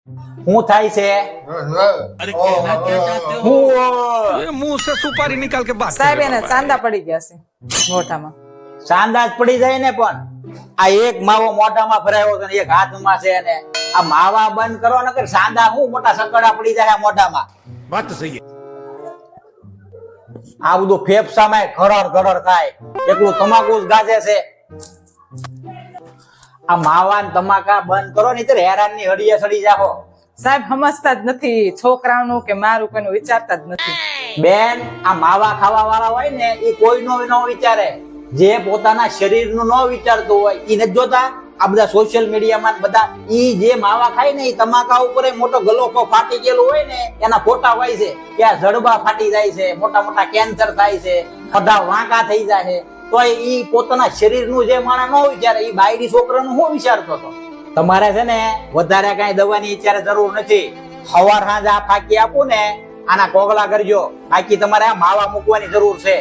શું થાય છે? अरे कहना क्या चाहते हो હું ये मुंह से सुपारी निकाल के बात સાહેબ कर એને रहे हो। ચાંદા પડી ગયા છે મોઢામાં. સાંદા જ પડી જાય ને, પણ આ એક માવો મોઢામાં ભરાયો છે ને એક હાથમાં છે ને આ માવા બંધ કરો નકર સાંદા હું મોટા સકડા પડી જાય આ મોઢામાં. बात तो सही है। આ બધું ફેફસામાં ઘરડ ઘરડ થાય, એકલું તમાકુ જ ગાજે છે. આ માવા ને તમાકા બંધ કરો નહીતર હેરાનની હડીએ સડી જાઓ. સાહેબ સમજતા જ નથી છોકરાઓનું કે મારું કોઈનું વિચારતા જ નથી. બેન, આ માવા ખાવા વાળા હોય ને એ કોઈનો ન વિચારે. જે પોતાના શરીરનું ન વિચારતું હોય એ નથી જોતા આ બધા સોશિયલ મીડિયામાં બધા ઈ જે માવા ખાય ને એ તમાકા ઉપર મોટો ગલોકો ફાટી ગયેલો હોય ને એના ફોટા હોય છે કે આ જડબા ફાટી જાય છે, મોટા મોટા કેન્સર થાય છે, બધા વાંકા થઈ જાય છે. તો ઈ પોતાના શરીરનું જે માણસ ન વિચારે એ બાયડી છોકરાનું શું વિચારતો હતો? તમારે છે ને વધારે કઈ દવાની અત્યારે જરૂર નથી. સવાર સાંજ આ ફાકી આપું ને આના કોગળા કરજો, બાકી તમારે આ માવા મૂકવાની જરૂર છે.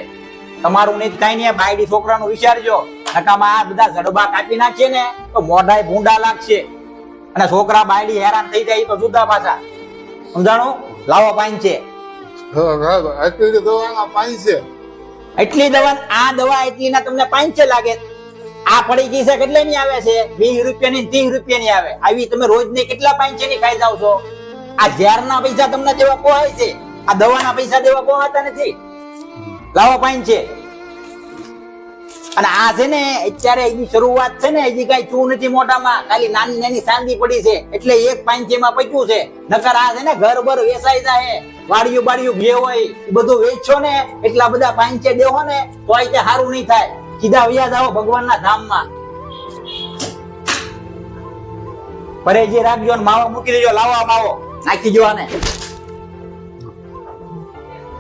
તમારું નહીં કઈ નહીં, બાયડી છોકરાનું વિચારજો. નકામાં આ બધા જડબા કાપી નાખીએ ને તો મોઢાય ભૂંડા લાગશે અને છોકરા બાયડી હેરાન થઈ જાય તો જુદા પાછા. સમજાણું? લાવો પાણી છે. એટલી દવાના પાણી છે. એટલી દવા, આ દવા એટલી ના તમને 500 લાગે. આ પડી ગઈ છે કેટલે ની આવે છે? 20 રૂપિયાની 30 રૂપિયાની આવે. આવી તમે રોજ ની કેટલા 500 ની ખાઈ જાવ છો? આ ઝેરના પૈસા તમને દેવા પોહાય છે, આ દવાના પૈસા દેવા પોહાતા નથી. લાવો પાણી છે. અને આ છે ને અત્યારે એની શરૂઆત છે ને, હજી કઈ ચૂ નથી મોઢામાં, ખાલી નાની નાની સાંદી પડી છે એટલે એક 500 માં પચ્યું છે. નકર આ છે ને ઘર બર વેસાઈ જાય, વાડિયું બાડિયું જે હોય એ બધું વેચશો ને એટલા બધા 500 દેવો ને તો આ તે સારું નહીં થાય. સીધા વ્યાજ આવો ભગવાનના ધામમાં. પરેજી રાખજો ને માવો મૂકી દેજો. લાવો માવો નાખી જો આને.